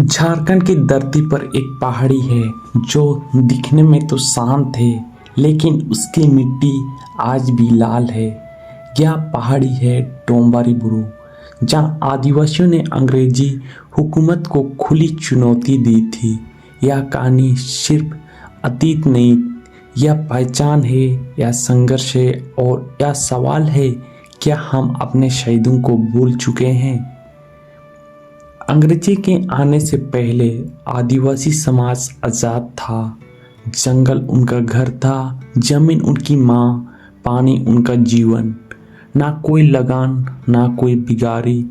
झारखंड की धरती पर एक पहाड़ी है जो दिखने में तो शांत है, लेकिन उसकी मिट्टी आज भी लाल है। यह पहाड़ी है डोंबारी बुरु, जहाँ आदिवासियों ने अंग्रेजी हुकूमत को खुली चुनौती दी थी। यह कहानी सिर्फ अतीत नहीं, यह पहचान है, यह संघर्ष है और यह सवाल है, क्या हम अपने शहीदों को भूल चुके हैं? अंग्रेजी के आने से पहले आदिवासी समाज आज़ाद था। जंगल उनका घर था, जमीन उनकी माँ, पानी उनका जीवन। ना कोई लगान, ना कोई बिगारी,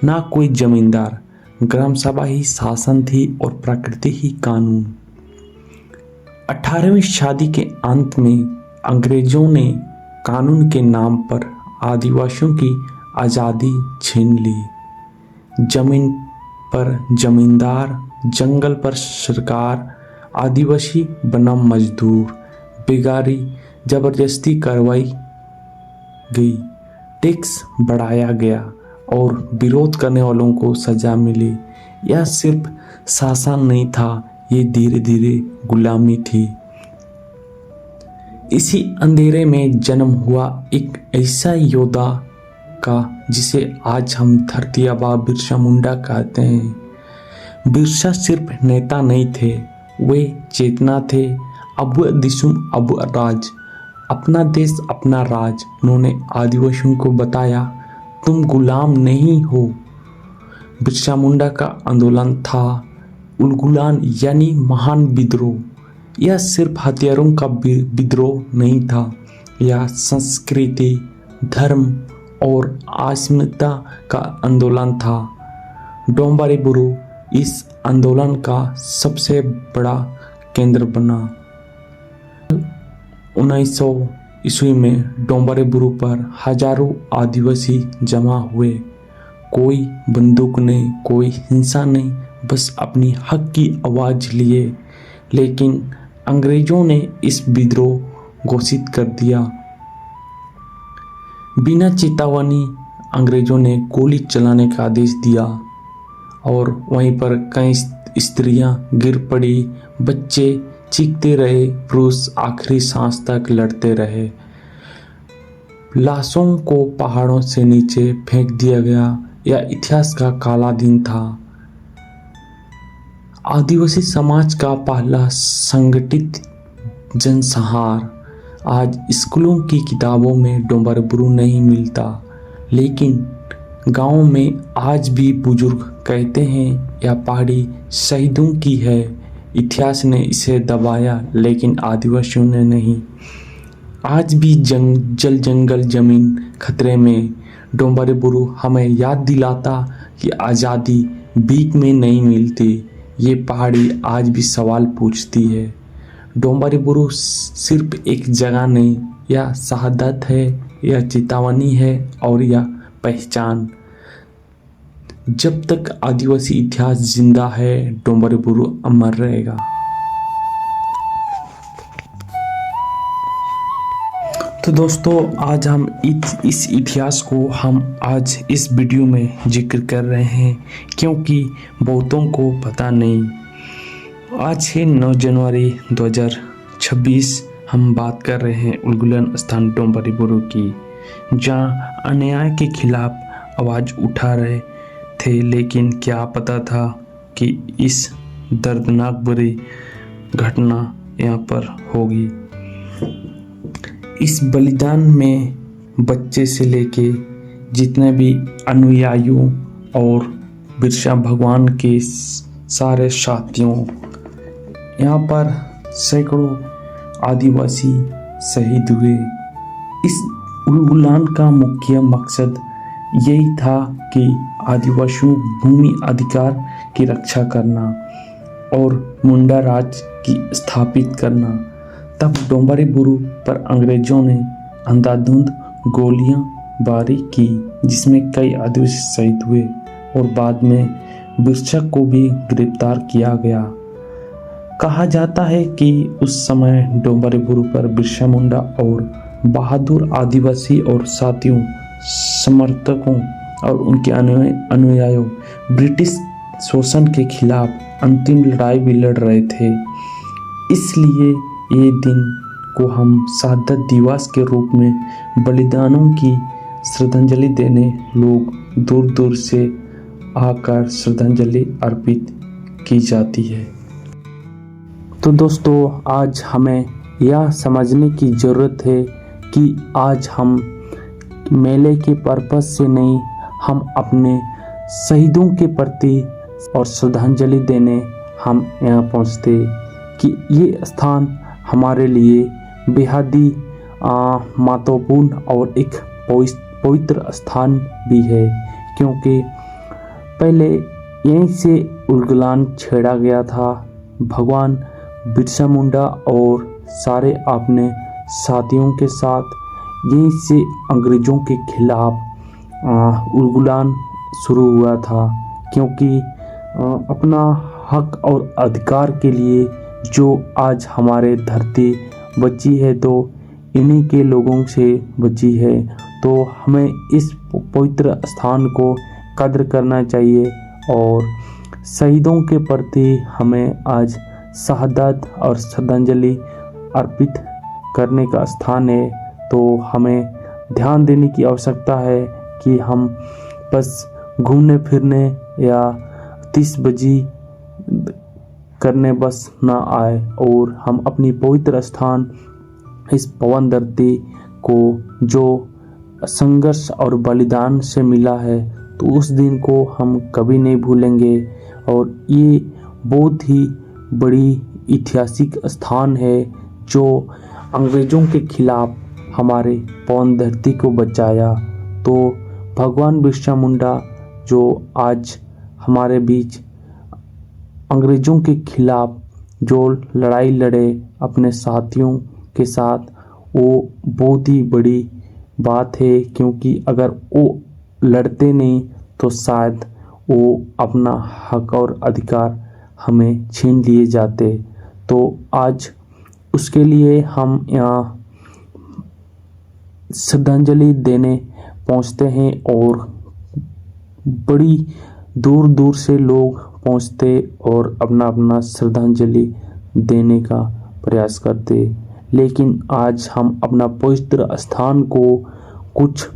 ना कोई जमींदार। ग्राम सभा ही शासन थी और प्रकृति ही कानून। 18वीं सदी के अंत में अंग्रेजों ने कानून के नाम पर आदिवासियों की आज़ादी छीन ली। जमीन पर जमींदार, जंगल पर सरकार, आदिवासी बनाम मजदूर, बेगारी जबरदस्ती करवाई गई, टैक्स बढ़ाया गया और विरोध करने वालों को सजा मिली। यह सिर्फ शासन नहीं था, ये धीरे धीरे गुलामी थी। इसी अंधेरे में जन्म हुआ एक ऐसा योद्धा का जिसे आज हम धरती आबा बिरसा मुंडा कहते हैं। बिरसा सिर्फ नेता नहीं थे, वे चेतना थे। अबु दिसुम अबु राज, अपना देश अपना राज। उन्होंने आदिवासियों को बताया, तुम गुलाम नहीं हो। बिरसा मुंडा का आंदोलन था उलगुलान, यानी महान विद्रोह। यह सिर्फ हथियारों का विद्रोह नहीं था, यह संस्कृति, धर्म और अस्मिता का आंदोलन था। डोंबारी बुरु इस आंदोलन का सबसे बड़ा केंद्र बना। 1900 ईस्वी में डोंबारी बुरु पर हजारों आदिवासी जमा हुए। कोई बंदूक नहीं, कोई हिंसा नहीं, बस अपनी हक की आवाज़ लिए। लेकिन अंग्रेजों ने इस विद्रोह घोषित कर दिया। बिना चेतावनी अंग्रेजों ने गोली चलाने का आदेश दिया और वहीं पर कई स्त्रियां गिर पड़ी, बच्चे चीखते रहे, पुरुष आखिरी सांस तक लड़ते रहे। लाशों को पहाड़ों से नीचे फेंक दिया गया। यह इतिहास का काला दिन था। आदिवासी समाज का पहला संगठित जनसंहार। आज स्कूलों की किताबों में डोंबारी बुरु नहीं मिलता, लेकिन गाँव में आज भी बुजुर्ग कहते हैं यह पहाड़ी शहीदों की है। इतिहास ने इसे दबाया, लेकिन आदिवासियों ने नहीं। आज भी जंगल जमीन खतरे में। डोंबारी बुरु हमें याद दिलाता कि आज़ादी भीख में नहीं मिलती। ये पहाड़ी आज भी सवाल पूछती है। डोंबारी बुरु सिर्फ एक जगह नहीं, यह शहादत है, यह चेतावनी है और यह पहचान। जब तक आदिवासी इतिहास जिंदा है, डोंबारी बुरु अमर रहेगा। तो दोस्तों, आज हम इस इतिहास को हम आज इस वीडियो में जिक्र कर रहे हैं, क्योंकि बहुतों को पता नहीं। आज है 9 जनवरी 2026। हम बात कर रहे हैं उलगुलान स्थान डोंबारी बुरु की, जहाँ अन्याय के खिलाफ आवाज़ उठा रहे थे। लेकिन क्या पता था कि इस दर्दनाक बुरी घटना यहाँ पर होगी। इस बलिदान में बच्चे से लेके जितने भी अनुयायियों और बिरसा भगवान के सारे साथियों, यहाँ पर सैकड़ों आदिवासी शहीद हुए। इस उलगुलान का मुख्य मकसद यही था कि आदिवासियों भूमि अधिकार की रक्षा करना और मुंडा राज की स्थापित करना। तब डोंबारी बुरु पर अंग्रेजों ने अंधाधुंध गोलियां बारी की, जिसमें कई आदिवासी शहीद हुए और बाद में बिरसा को भी गिरफ्तार किया गया। कहा जाता है कि उस समय डोंबारी बुरु पर बिरसा मुंडा और बहादुर आदिवासी और साथियों, समर्थकों और उनके अनुयायियों ब्रिटिश शोषण के खिलाफ अंतिम लड़ाई भी लड़ रहे थे। इसलिए ये दिन को हम शहादत दिवस के रूप में बलिदानों की श्रद्धांजलि देने लोग दूर दूर से आकर श्रद्धांजलि अर्पित की जाती है। तो दोस्तों, आज हमें यह समझने की ज़रूरत है कि आज हम मेले के पर्पस से नहीं, हम अपने शहीदों के प्रति और श्रद्धांजलि देने हम यहाँ पहुँचते कि ये स्थान हमारे लिए बेहद ही महत्वपूर्ण और एक पवित्र स्थान भी है, क्योंकि पहले यहीं से उलगुलान छेड़ा गया था। भगवान बिरसा मुंडा और सारे अपने साथियों के साथ यहीं से अंग्रेज़ों के खिलाफ उलगुलान शुरू हुआ था, क्योंकि अपना हक और अधिकार के लिए जो आज हमारे धरती बची है तो इन्हीं के लोगों से बची है। तो हमें इस पवित्र स्थान को कद्र करना चाहिए और शहीदों के प्रति हमें आज शहादत और श्रद्धांजलि अर्पित करने का स्थान है। तो हमें ध्यान देने की आवश्यकता है कि हम बस घूमने फिरने या 30 बजी करने बस ना आए और हम अपनी पवित्र स्थान इस पवन धरती को जो संघर्ष और बलिदान से मिला है तो उस दिन को हम कभी नहीं भूलेंगे। और ये बहुत ही बड़ी ऐतिहासिक स्थान है जो अंग्रेज़ों के खिलाफ हमारे पवन धरती को बचाया। तो भगवान बिरसा मुंडा जो आज हमारे बीच अंग्रेज़ों के खिलाफ जो लड़ाई लड़े अपने साथियों के साथ, वो बहुत ही बड़ी बात है, क्योंकि अगर वो लड़ते नहीं तो शायद वो अपना हक और अधिकार हमें छीन लिए जाते। तो आज उसके लिए हम यहाँ श्रद्धांजलि देने पहुँचते हैं और बड़ी दूर दूर से लोग पहुँचते और अपना अपना श्रद्धांजलि देने का प्रयास करते। लेकिन आज हम अपना पवित्र स्थान को कुछ